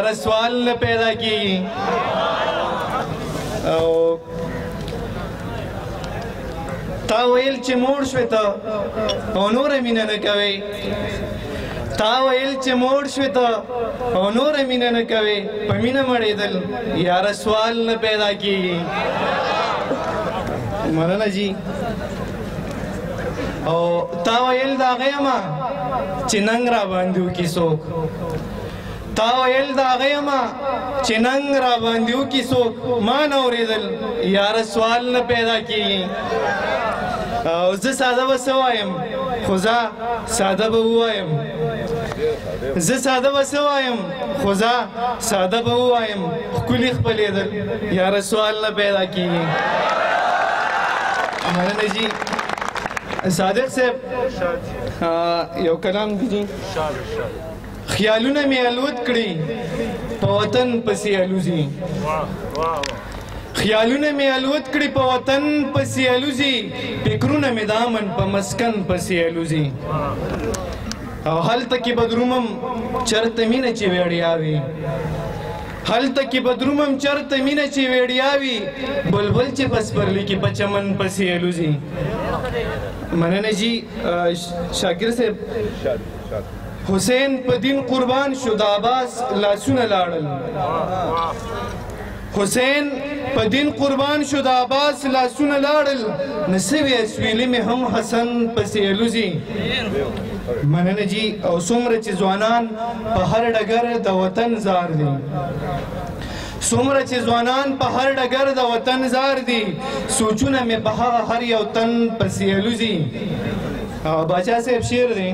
یاره سوال نه پیدا کیږي او تا ویل چې موړ شوې ته او نوره مینه نه کوې تا ویل چې موړ شوې ته او نوره مینه نه کوې په مینه مړېدل یاره سوال نه پیدا کیږي مننه جی او تا ویل د هغه یمه چې ننګ راباندې وکړي څوک تا ویل د هغه یمه چې ننګ راباندې وکړي څوک ما نه اورېدل یاره سوال نه پیدا کیږي او زه ساده به څه وایم خو زه ساده به ووایم زه ساده به څه وایم خو زه ساده به ووایم ښکلي خپلېدل یاره سوال نه پیدا کیږي مننه جی صادق صاحب یو کلام دی جی خیالونه مې الوت کړي په وطن پسې الوزي خیالونه مې الوت کړي په وطن پسې الوزي فکرونه مې د امن په مسکن پسې الوزي او هلته کې بدرومم چرته مینه چې ویړیا وي هلته کې بدرومم چرته مینه چې ویړیا وي بلبل چې په سپرلي کې په چمن پسې الوزي مننه جی شاکر صاحب حسین په دین قربان شو د عباس لاسونه لاړل حسین په دین قربان شو د عباس لاسونه لاړل نسوي اسویلي مې هم حسن پسې الوزي مننه جی او څومره چې ځوانان په هر ډګر د وطن زار دي څومره چې ځوانان په هر ډګر د وطن زار دي سوچونه مې په هغه هر یو تن پسې الوزي باچا صاحب شعر دی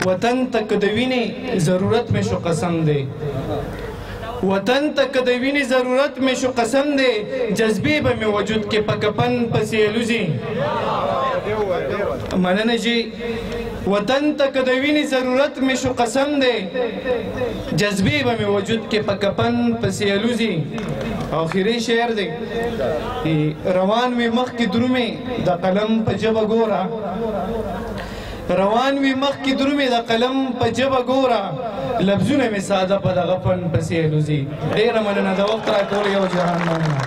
وطن ته که د وینې ضرورت مې شو قسم دی وطن ته که د وینې ضرورت مې شو قسم دی جذبې به مې وجود کې په کفن پسې الوزي مننه جی وطن ته که د وینې ضرورت مې شو قسم دی جذبې به مې وجود کې په کفن پسې الوزي آخري شعر دی روان وي مخکې درومې د قلم په ژبه ګوره روان وي مخکې درومې د قلم په ژبه ګوره لفظونه مې ساده په دغه فن پسې الوزي ډېره مننه د وخت راکول یو جهان مننه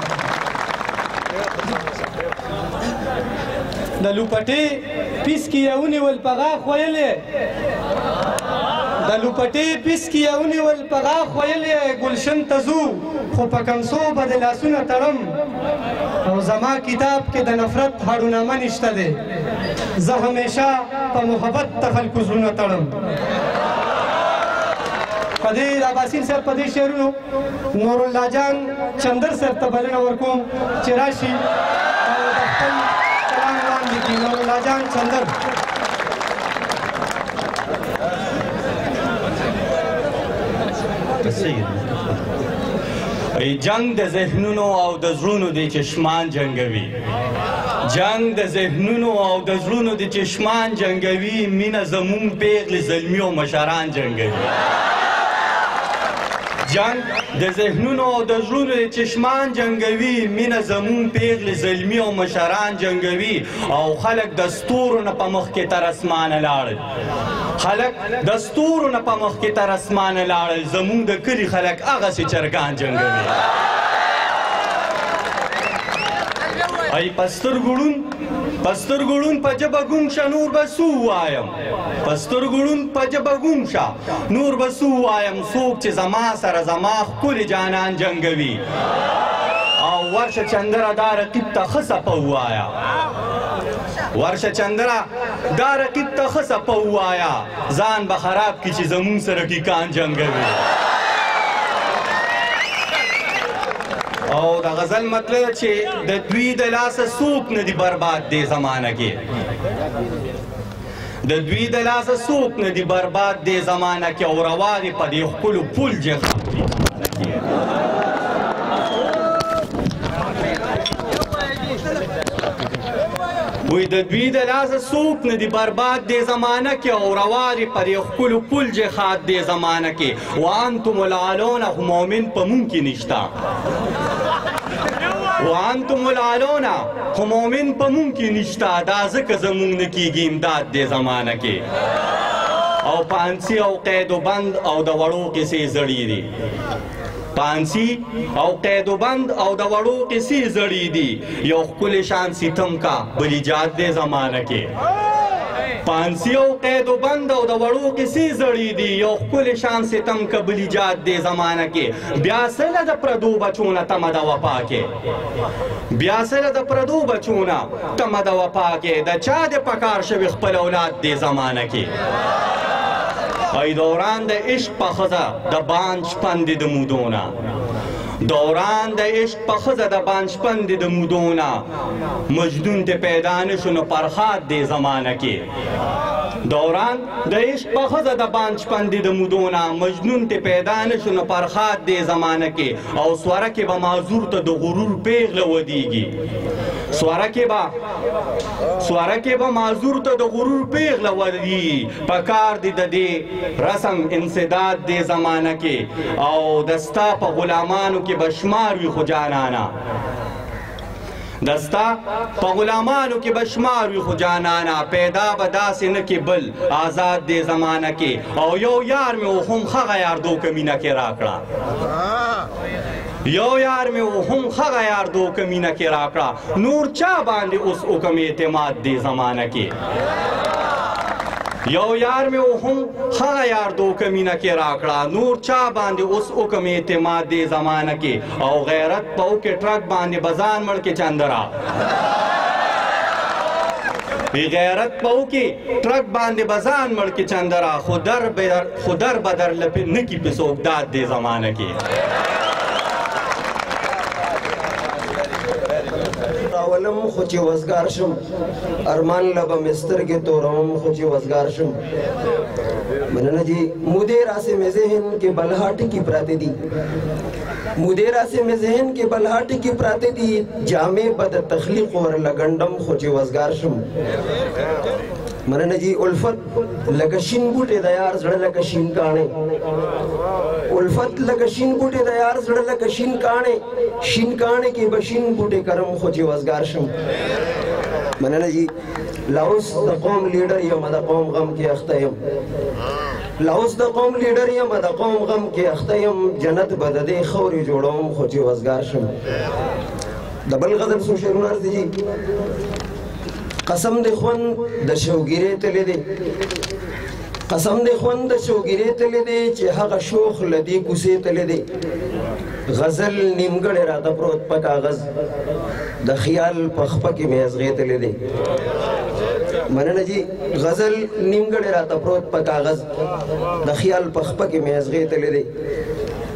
د لوپټې پیس کې یې ونیول په غاښ ویلې د لوپټې پیس کې یې ونیول په غاښ ویلې ګلشن ته ځو خو په کمسو به د لاسونه تړم او زما کتاب کې د نفرت هډونامه نشته دی زه همیشه په محبت د خلکو زړونه تړم په دې عباسین صاحب په دې شعرونو نورالله جان چندر صاحب ته بلنه ورکوم چې راشي او د خپل کلام وړاندې کړي نورالله جان چندر جنگ د ذهنونو او د زړونو د چشمان جنگوي جنگ د ذهنونو او د زړونو د چشمان جنگوي مینه زمون پیغلې زلمي او مشران جنگوي جنگ د ذهنونو او د زړونو د چشمان جنگوي مینه زمون پیغلې زلمي او مشران جنگوي او خلک د ستورو نه په مخ کې تر اسمانه لاړل خلک د ستورو نه په مخ کې تر اسمانه لاړل زمونږ د کلي خلک هغسې چرګان جنګوي ای په سترګو ړوند په ژبه ګونګ شه نور به څه ووایم په سترګو ړوند په ژبه ګونګ شه نور به څه ووایم څوک چې زما سره زما ښکلي جانان جنګوي او ورشه چندره دا رقیب ته ښه څپه ووایه ورشه چندره دا رقیب ته ښه څپه ووایه ځان به خراب کړي چې زمونږ سره کیکان جنګوي او د غزل مطلب چې د دوی د لاسه څوک نه دي برباد دې زمانه کې د دوی د لاسه څوک نه دي برباد دې زمانه کې او روا دي په دې ښکلو پل جخام دې زمانه کې وی د دوی د لاسه څوک نه دي برباد دې زمانه کې او روا دي په دې ښکلو پل جهاد دې زمانه کې وانتم العالون خو مؤمن په مونږ کې نشته وانتم العالون خو مؤمن په مونږ کې نشته دا ځکه زمونږ نه کېږي امداد دې زمانه کې او پانسی او قید و بند او د وړو قصې زړې دي پانسی او قید و بند او د وړو قصې زړې دي یو ښکلی شان ستم کا بل ایجاد دی زمانه کې پانسی او قید و بند او د وړو قصې زړې دي یو ښکلی شان ستم کا بل ایجاد دی زمانه کې بیا سله د پردو بچونه تمه د وفا کې بیا سره د پردو بچونه تمه د وفا کې د چا د پکار شوي خپل اولاد دی زمانه کې ای دوران د عشق په ښځه د بانج پندې د مودونه دوران د عشق په ښځه د بانج پندې د مودونه مجنون ته پیدا نشو نو فرخاد دی زمانه کې دوران د عشق په ښځه د بانج پندې د مودونه مجنون ته پیدا نشو نو فرخاد دی زمانه کې او سوره کې به معذور ته د غرور پیغله ودیږي سواره کې به معذور ته د غرور پیغله ودیږي په کار دی د دې رسم انسداد دی زمانه کې او د ستا په غلامانو کې به شمار وي خو جانانا دستا په غلامانو کې به شمار وي خو جانانا پیدا به داسې نه کې بل آزاد دی زمانه کې او یو یار مې هم ښغه یار دوکه مینه کې راکړه یو یار مې هم ښغه یار دوکه مینه کې راکړه نور چا باندې اوس حکم اعتماد دی زمانه کې یو یار مې هم ښغه یار دوکه مینه کې راکړه نور چا باندې اوس حکم اعتماد دی زمانه کې او غیرت په وکې ټرک باندې بزان مړ کې چندرا غیرت په وکې ټرک باندې بزان مړ کې چندرا خو در بدر لپې نه کې په څوکداد دی زمانه کې راولم خو چې وزګار شم ارمان لبه مې سترګې توروم خو چې وزګار شم مننه جی مودې راسې مې ذهن کې بلها ټکي پراته دي مودې راسې مې ذهن کې بلها ټکي پراته دي جامې به د تخلیق ورله ګنډم خو چې وزګار شم مننه جی الفت لکه شین بوټې د یار زړه لکه شین کاڼې الفت لکه شین بوټې د یار زړه لکه شین کاڼې شین کاڼې کې به شین بوټې کرم خو چې وزګار شم مننه جی لاوس د قوم لیډر یم د قوم غم کې اخته یم لاوس د قوم لیډر یم د قوم غم کې اخته یم جنت به د دې خورې جوړوم خو چې وزګار شم د بل غزل څو شعرونه عرض دي قسم دې خوند د شوګیرې تللی دی قسم دې خوند د شوګیرې تللی دی چې هغه شوخ له دې کوڅې تللی دی غزل نیمګړی راته پروت په کاغذ د خیال په خپه کې مې ازغې تللی دی مننه جی غزل نیمګړی راته پروت په کاغذ د خیال په خپه کې مې ازغې تللی دی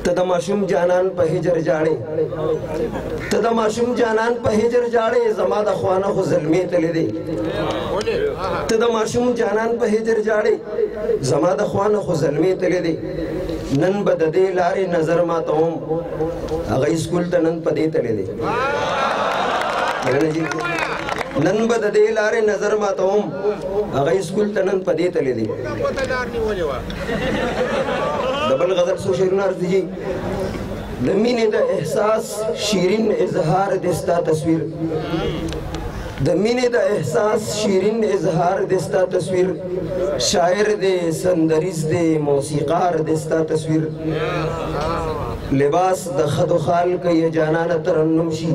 ته د ماشوم جانان په هجر جاړې ته د ماشوم جانان په هجر جاړې زما د خوانه خو زلمې تللی دی ته د ماشوم جانان په هجر جاړې زما د خوانه خو زلمې تللی دی نن به د دې لارې نظر ماتوم هغه اسکول ته نن په دې تللی دی نن به د دې لارې نظر ماتوم هغه اسکول ته نن په دې تللی دی د بل غزل څو شعرونه عرض دي د مینې د احساس شیرین اظهار د ستا تصویر د مینې د احساس شیرین اظهار د ستا تصویر شاعر دې سندریز دې موسیقار د ستا تصویر لباس د خد و خال که یہ جانانه ترنم شي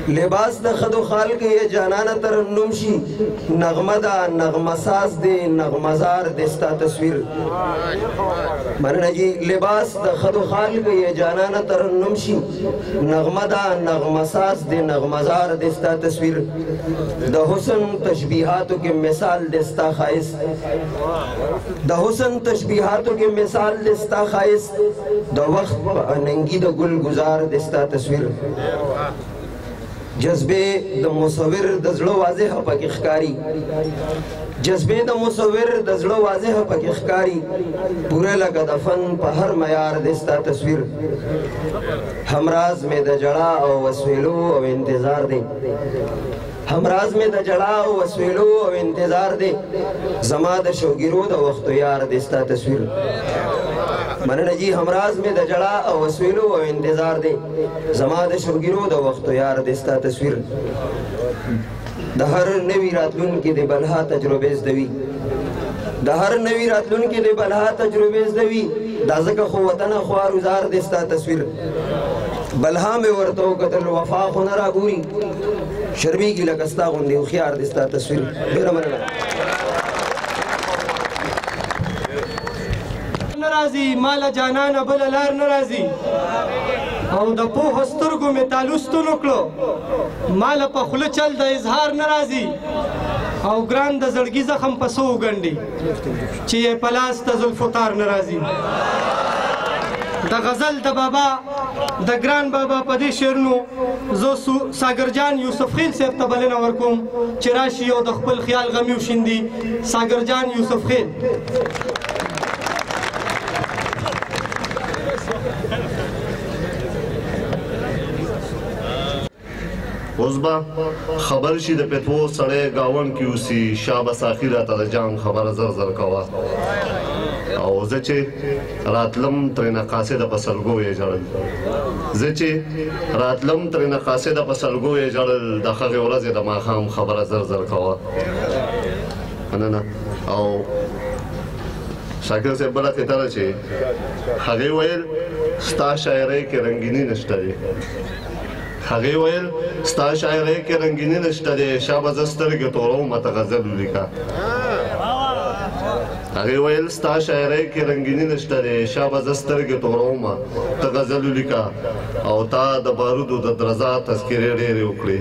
لباس د خد و خال که یہ جانانه ترنم شي نغمه دا نغمه ساز دې نغمزار د ستا تصویر مننه جی لباس د خد و خال که یہ جانانه ترنم شي نغمه دا نغمه ساز دې نغمزار د ستا تصویر د حسن تشبیحاتو کې مثال د ستا خائس د حسن تشبیحاتو کې مثال د ستا خائس د وخت اننگی دا گل گزار دستا تصویر جذبے دا مصور دزلو واضح پاک اخکاری جذبے دا مصور دزلو واضح پاک اخکاری پورے لگا دفن پا ہر میار دستا تصویر ہمراز میں دا جڑا او وسویلو او انتظار دے ہمراز میں دا جڑا او وسویلو او انتظار دے زما دا شوگیرو دا وقت یار دستا تصویر مننه جی همراز میں دا جڑا او وسویلو او انتظار دے زما دا شوگیرو دا وقت یار دستا تصویر دا ہر نوی راتلون کی دے بلہا تجربیز دوی د هر نوي راتلونکي د بلها تجربې زده وي دا ځکه خو وطنه خوار وزار دی ستا تصویر بلها مې ورته وکتل وفا خو نه راګوري شرمېږي لکه ستا غوندې هوښیار دی ستا تصویر ډېره مننه نه راځي ماله جانانه بله لار نه راځي او د پوهو سترګو مې تالوستون وکړو ماله په خوله چل د اظهار نه راځي او ګران د زړګي زخم په څو وګنډي چې یې په لاس ته زلفو تار نه راځي د غزل د بابا د ګران بابا په دې شعرونو زه ساګر جان یوسف خیل صاحب ته بلنه ورکوم چې راشي او د خپل خیال غمي وشیندي ساګر جان یوسف خیل اوس به خبر شي د پتو سړی ګاونډ کې اوسي شابه ساخي راته د جام خبره زر زر کوه او زه چې راتلم ترېنه قاصده په سلګو یې ژړل زه چې راتلم ترېنه قاصده په سلګو یې ژړل د هغې ورځې د ماښام خبره زر زر کوه مننه او شاکر صاحب بله خطه ده چې هغې ویل ستا شاعرۍ کې رنګیني نشته دی هغې ویل ستا شاعرۍ کې رنګیني نشته دی شابه زه سترګې توروم ته غزل ولیکه هغې ویل ستا شاعرۍ کې رنګیني نشته دی شابه زه سترګې توروم ته غزل ولیکه او تا د بارودو د درزا تذکرې ډېرې وکړې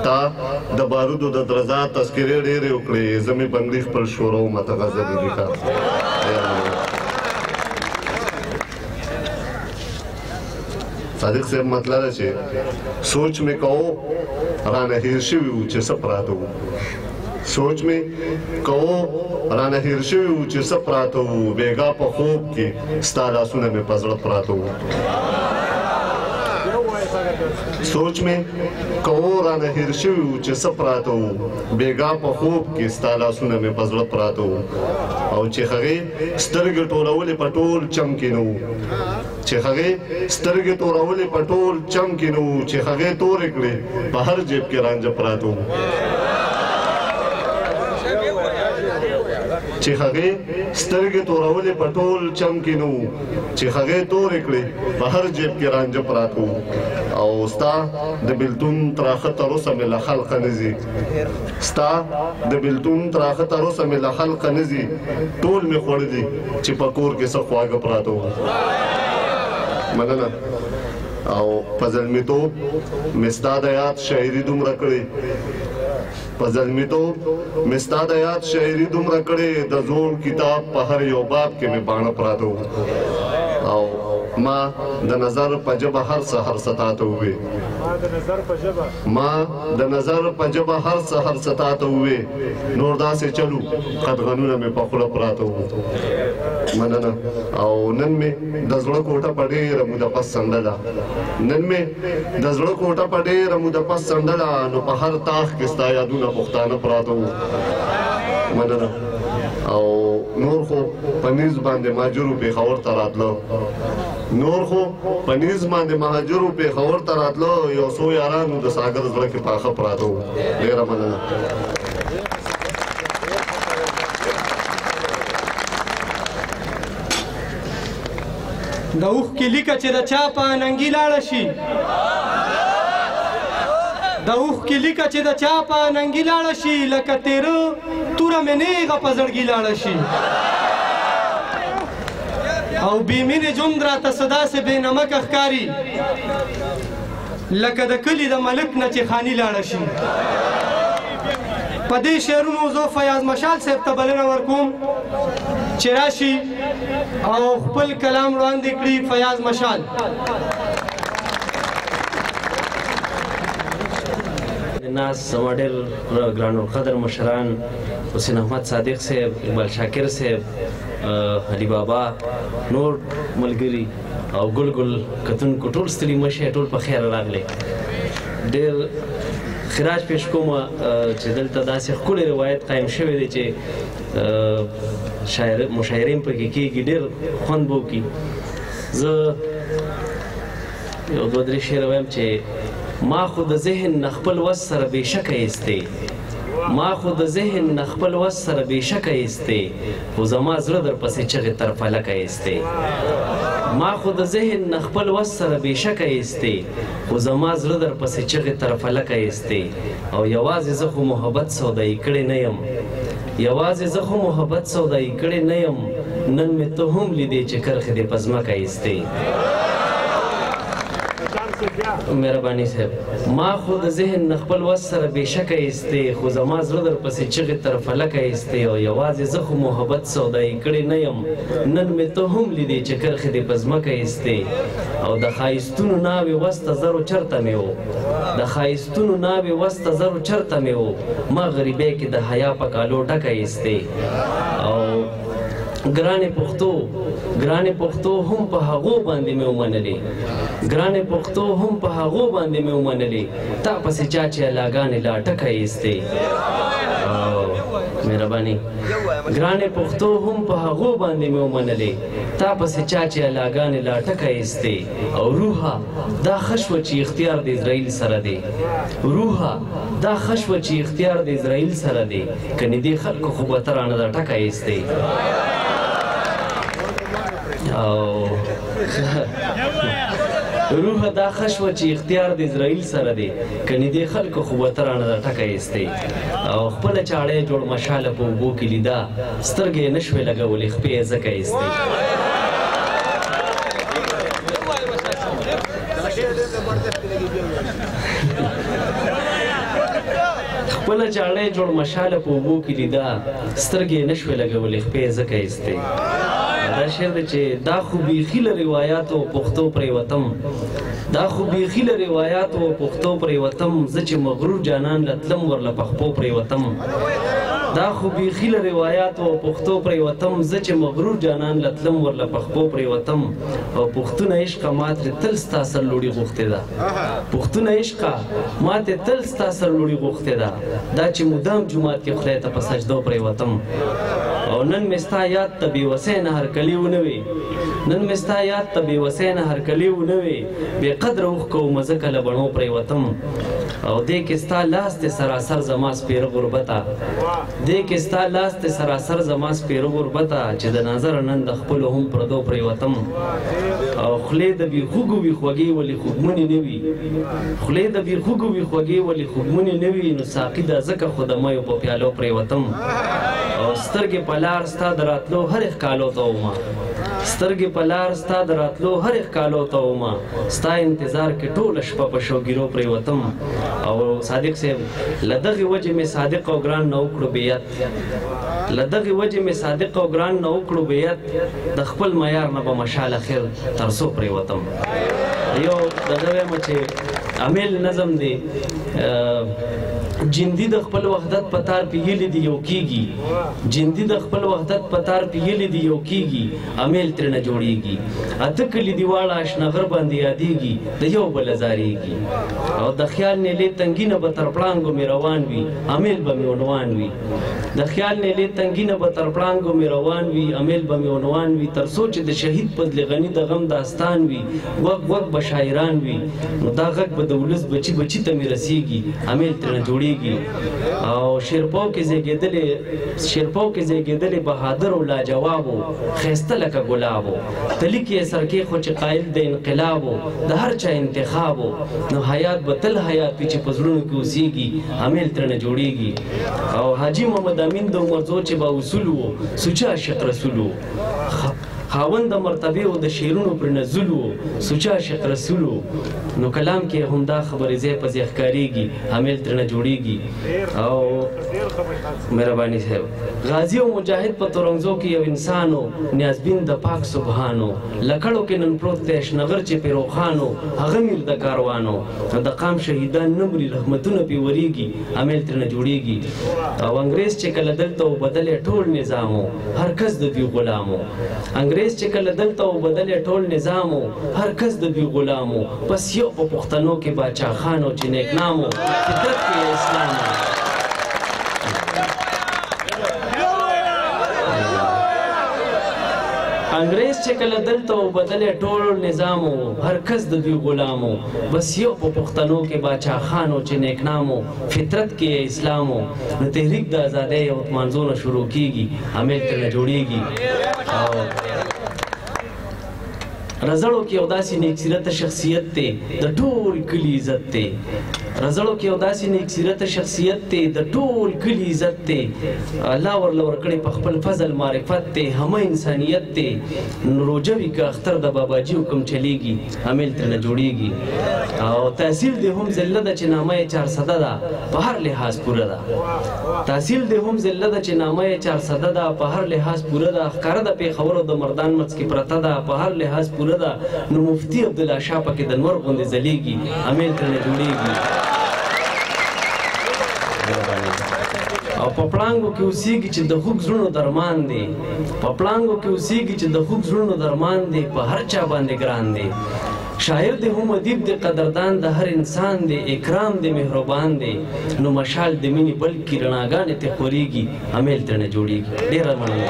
تا د بارودو د درزا تذکرې ډېرې وکړې زه مې بنګړي خپل شوروم ته غزل ولیکه صادق صاحب مطلب ده چې سوچ مې کوو رانه هیر شوي وو چې څه پراته وو سوچ مې کوو رانه هیر شوي وو چې څه پراته وو بېګا په خوب کې ستا لاسونه مې په زړه پراته وو سوچ مې کوو رانه هیر شوي وو چې څه پراته وو بېګا په خوب کې ستا لاسونه مې په زړه پراته وو او چې هغې سترګې ټولولې په ټول چم کې نه وو چې هغې سترګې تورولې په ټول چم کې نه وو چې هغې تورې کړې په هر جیب کې رانجه پراته وو چې هغې سترګې تورولې په ټول چم کې نه وو چې هغې تورې کړې په هر جیب کې رانجه پراته وو او ستا د بېلتون تراخه تر اوسه مې له خلقه نه ځي ستا د بېلتون تراخه تر اوسه مې له خلقه نه ځي ټول مې خوړلي چې په کور کې څه خواږه پراته وو مننه او په زلمیتوب مې ستا د یاد شاعري دومره کړې په زلمیتوب مې ستا د یاد شاعري دومره کړې د زوړ کتاب په هر یو باب کې مې باڼه پراته وو او ما د نظر په ژبه هر څه هر څه تاته ووې ما د نظر په ژبه هر څه هر څه تاته ووې نور داسې چلو قدغنونه مې په خوله پراته وو مننه او نن مې د زړه کوټه په ډېره موده پس څنډله نن مې د زړه کوټه په ډېره موده پس څنډله نو په هر تاخ کې ستا یادونه پښتانه پراته وو مننه او نور خو په نیز باندې مهاجرو پېښور ته راتله نور خو په نیز باندې مهاجرو پېښور ته راتله یو څو یارانو د ساګر زړه کې پاخه پراته وو ډېره مننه د اوښکې لیکه چې د چا په ننګي لاړه شي د اوښکې لیکه چې د چا په ننګي لاړه شي لکه تیره توره مې نیغه په زړګي لاړه شي او بې مینې ژوند راته څه داسې بې نمکه ښکاري لکه د کلي د ملک نه چې خاني لاړه شي په دې شعرونو زه فیاض مشال صاحب ته بلنه ورکوم چې راشي او خپل کلام وړاندې کړي فیاض مشال ناس زما ډېر ګران القدر مشران حسین احمد صادق صاحب اقبال شاکر صاحب علي بابا نور ملګري او ګل ګل کتونکو ټول ستړي مه شئ ټول په خیر راغلی ډېر خراج پیش کوم چې دلته داسې ښکلی روایت قایم شوی دی چې مشاعرین پکې کېږي ډېر خوند به وکړي زه یو دوه درې شعر وایم چې ما خو د ذهن نه خپل وس سره بېشکه ایستی ما خو د ذهن نه خپل وس سره بېشکه ایستې خو زما زړه در پسې چغې تر فلکه ایستې ما خو د ذهن نه خپل وس سره بېشکه ایستې خو زما زړه در پسې چغې تر فلکه ایستې او یوازې زه خو محبت سودایي کړی نه یم یوازې زه خو محبت سودایي کړی نه یم نن مې ته هم لیدې چې کرښې دې په ځمکه ایستې مهرباني صاحب ما خو د ذهن نه خپل وس سره بېشکه ایستې خو زما زړه در پسې چغې تر فلکه ایستې او یوازې زه خو محبت سودایي کړی نه یم نن مې ته هم لیدې چې کرښې دې په ځمکه ایستې او د ښایستونو ناوې وسته زرو چرته مې و د ښایستونو ناوې وسته زرو چرته مې و ما غریبۍ کې د حیا په کالو ډکه ایستې او ګرانې پښتو هم په هغو باندې مې ومنلې ګرانې پښتو هم په هغو باندې مې ومنلې تا پسې چا چې الاګانې لا ټکه ایستې مهرباني ګرانې پښتو هم په هغو باندې مې ومنلې تا پسې چا چې الاګانې لا ټکه ایستې او روحه دا ښه شوه چې اختیار د اسرائیل سره دی روحه دا ښه شوه چې اختیار د اسرائیل سره دی کنې دې خلکو خو به ته رانه دا ټکه ایستې او روحه دا ښه شوه چې اختیار د اسرائیل سره دی کنې دې خلکو خو به ته رانه دا ټکه ایستې او خپله چاړی جوړ مشاله په اوبو کې لیده سترګې یې نه شوې لګولې خپې یې ځکه ایستې خپله چاړی جوړ مشاله په اوبو کې لیده سترګې یې نه شوې لګولې خپې یې ځکه ایستې دا شعر دی چې دا خو بیخي له روایاتو پښتو پرېوتم دا خو بیخي له روایاتو پښتو پرېوتم زه چې مغرور جانان له تلم ورله پخپو پرېوتم دا خو بیخي له روایاتو پښتو پرېوتم زه چې مغرور جانان له تلم ورله پخپو پرېوتم او پښتونه عشقه ما ترې تل ستا سرلوړي غوښتې ده پښتونه عشقه ما ترې تل ستا سرلوړي غوښتې ده دا چې مدام جومات کې خدای ته په سجدو پرېوتم او نن مې ستا یاد ته بېوسی نه هرکلي ونه وي نن مې ستا یاد ته بېوسی نه هرکلي ونه وي بې قدره اوښکه ومه ځکه له بڼو پرېوتم او دې کې ستا لاس دی سراسر زما سپېره غربته دې کې ستا لاس دی سراسر زما سپېره غربته چې د نظره نن د خپلو هم پردو پرېوتم او خولې د بېخوږو وي خوږې ولې خوږمنې نه وي خولې د بېخوږو وي خوږې ولې خوږمنې نه وي نو ساقي دا ځکه خو د میو په پیالو پرېوتم او سترګې په لار ستا د راتلو هرې ښکالو ته ومه سترګې په لار ستا د راتلو هرې ښکالو ته ومه ستا انتظار کې ټوله شپه په شوګیرو پرېوتم او صادق صاحب له دغې وجې مې صادق او ګران نه وکړو بیعت له دغې وجې مې صادق او ګران نه وکړو بیعت د خپل معیار نه به مشاله خیر تر څو پرېوتم یو دغه وایم چې امیل نظم دی جندي د خپل وحدت په تار پیلې دی یو کیږي جندي د خپل وحدت په تار پیلې دی یو کیږي امیل ترنه جوړیږي اته کلی دیواله اشنغر باندې یادېږي د یو بل زارېږي او د خیال نیلې تنګینه به تر پړانګو مې روان وي امیل به مې عنوان وي د خیال نیلې تنګینه به تر پړانګو مې روان وي امیل به مې عنوان وي تر څو چې د شهید فضل غني د غم داستان وي وګ وګ به شاعران وي نو دا غږ به د ولس بچي بچي ته مې رسیږي امیل ترنه جوړیږي او شیرپاو کې زیږېدلې بهادر او لاجواب و ښایسته لکه ګلاب و تلي کې یې سرکې خو چې قایل د انقلاب و د هر چا انتخاب و نو حیات به تل حیات وي چې په زړونو کې اوسېږي امیل ترنه جوړیږي او حاجي محمد امین د عمرزو چې با اصول و سوچه عاشق رسول و خاوند د مرتبې او د شعرونو پر نزول و سوچه عاشق رسول و نو کلام کې همدا خبرې ځای په ځای ښکارېږي امیل ترنه جوړیږي او مهرباني صاحب غازي او مجاهد په تورنګزو کې یو انسان و نیازبین د پاک سبحان و لکړو کې نن پروت دی اشنغر چې پیروخان و هغه میر د کاروان و د قام شهیدان نه مري رحمتونه پې ورېږي امیل ترنه جوړیږي او انګریز چې کله دلته وبدلی ټول نظام و هر کس د دوی غلام و انګریز چې کله دلته وبدلی ټول نظام و هر کس د دوی غلام و بس یو په پښتنو کې باچا خان و چې نیک نام و فطرت کې اسلام و انګریز چې کله دلته وبدلی ټول نظام و هر کس د دوی غلام و بس یو په پښتنو کې باچا خان و چې نیکنام و فطرت کې اسلام و نو تحریک د ازادۍ او منځونه شروع کیږي عمل ترنه جوړیږي او رزړو کې یو داسې نیک سیرته شخصیت دی د ټول کلي عزت دی رزړو کې یو داسې نیک سیرته شخصیت دی د ټول کلي عزت دی الله ورله ورکړی په خپل فضل معرفت دی همه انسانیت دی روجه وي که اختر د باباجي حکم چلیږي عمل ترنه جوړیږي او تحصیل دې هم ذله ده چې نامه یې چارسده ده په هر لحاظ پوره ده تحصیل دې هم ذله ده چې نامه یې چارسده ده په هر لحاظ پوره ده ښکاره د پېښور او د مردان منځ کې پرته ده په هر لحاظ پوره ده نو مفتي عبدالله شاه پکې د نور غوندې ځلیږي عمل ترنه جوړیږي او په پړانګو کې اوسېږي چې د خوږ زړونو درمان دی په پړانګو کې اوسېږي چې د خوږ زړونو درمان دی په هر چا باندې ګران دی شاعر دی هم ادیب دی قدردان د هر انسان دی اکرام دی مهربان دی نو مشال د مینې بلکې رڼاګانې ترې خورېږي عمل ترنه جوړېږي ډېره مننه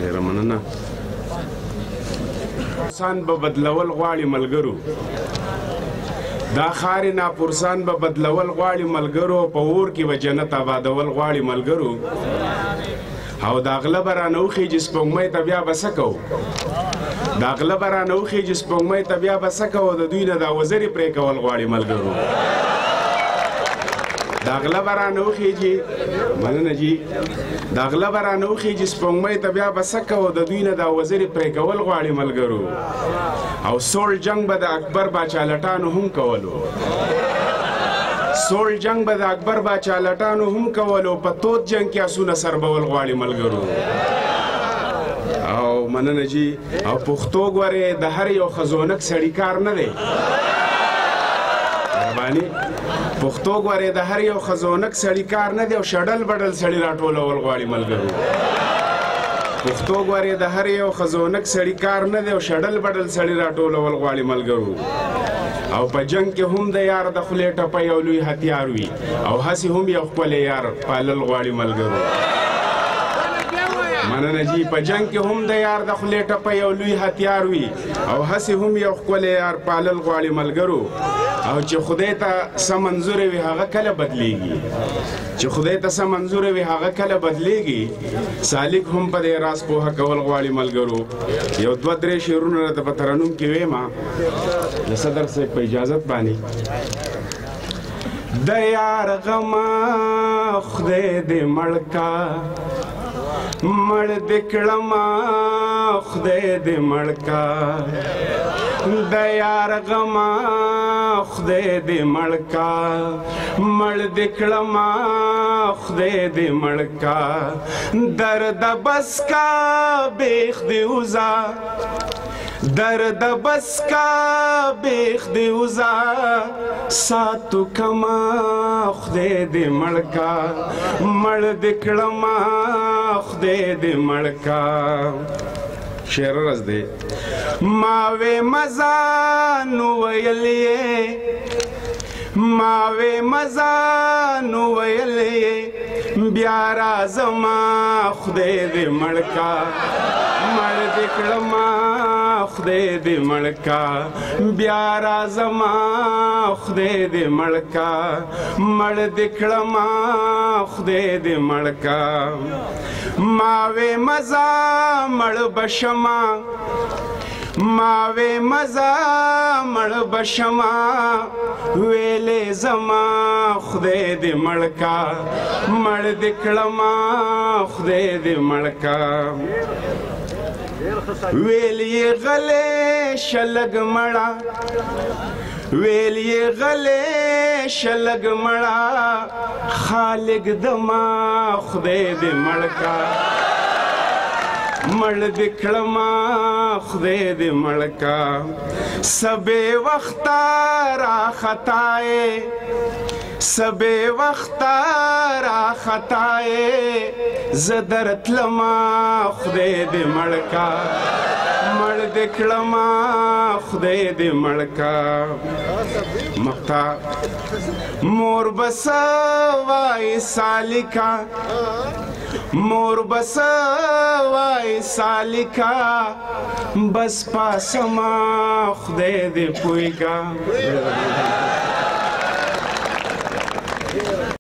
ډېره مننه پرسان به بدلول غواړي ملګرو دا خارې ناپرسان به بدلول غواړي ملګرو په اور کې به جنت آبادول غواړي ملګرو او دا غله به رانه وخېږي سپوږمۍ ته بیا به څه کوو دا غله به رانه وخېږي سپوږمۍ ته بیا به څه کوو د دوی نه دا وزرې پرې کول غواړي ملګرو دا غله به رانه وخېږي مننه جي دا غله به رانه وخېږي سپوږمۍ ته بیا به څه کوو د دوی نه دا وزرې پرې کول غواړي ملګرو او سوړ جنګ به د اکبر باچا لټانو هم کولو سوړ جنګ به د اکبر باچا لټانو هم کولو په تود جنګ کې آسونه سربول غواړي ملګرو او مننه جي او پښتو ګورې د هر یو خزونک سړي کار نه دی مهرباني پښتو ګورې د هر یو خزونک سړي کار نه دی او شډل بډل سړي راټولول غواړي ملګرو پښتو ګورې د هر یو خزونک سړي کار نه دی او شډل بډل سړي راټولول غواړي ملګرو او په جنګ کې هم د یار د خولې ټپه یو لوی هتیار وي او هسې هم یو ښکلی یار پالل غواړي ملګرو مننه جي په جنګ کې هم د یار د خولې ټپه یو لوی هتیار وي او هسې هم یو ښکلی یار پالل غواړي ملګرو او چې خدای ته څه منظوره وي هغه کله بدلیږي چې خدای ته څه منظوره وي هغه کله بدلیږي سالک هم په دې راز پوهه کول غواړي ملګرو یو دوه درې شعرونه راته په ترنم کې ویمه د صدر صاحب په اجازت باندې د یار غمه خدای دې مړ کا مړ دې کړمه خدای دې مړ کا د یار غمه خدای دې مړ کا مړ دې کړمه خدای دې مړ کا درد بس کا بیخ دې وزا درد بس کا بیخ دې وزا ساتو کما خدای دې مړ کا مړ دې کړمه خدای دې مړ کا شعر رز دے ماوے مزانو ویلیے ماوے مزانو ویلیے بیارا زما خدای دې مړ کا مړ دې کړما خدای دې مړ کا بیارا زما خدای دې مړ کا مړ دې کړما خدای دې مړ کا ماوے مزا مړ بشما ماوے مزا مړ بشما ویلې زما خدای دې مړ کا مړ دې کړما خدای دې مړ کا ویلې غلې شلګ مړه ویلې غلې شلګ مړه خالق دما خدای دې مړ کا مړ دې کړما خدای دې مړ کا سبے وخته را خطائے سبے وخته را خطائے زدرت لما خدای دې مړ کا مړ دې کړما خدای دې مړ کا مقطع مور بسا وای سالکا مور بسا وای سالکا بس پاسما خدای دې پویګا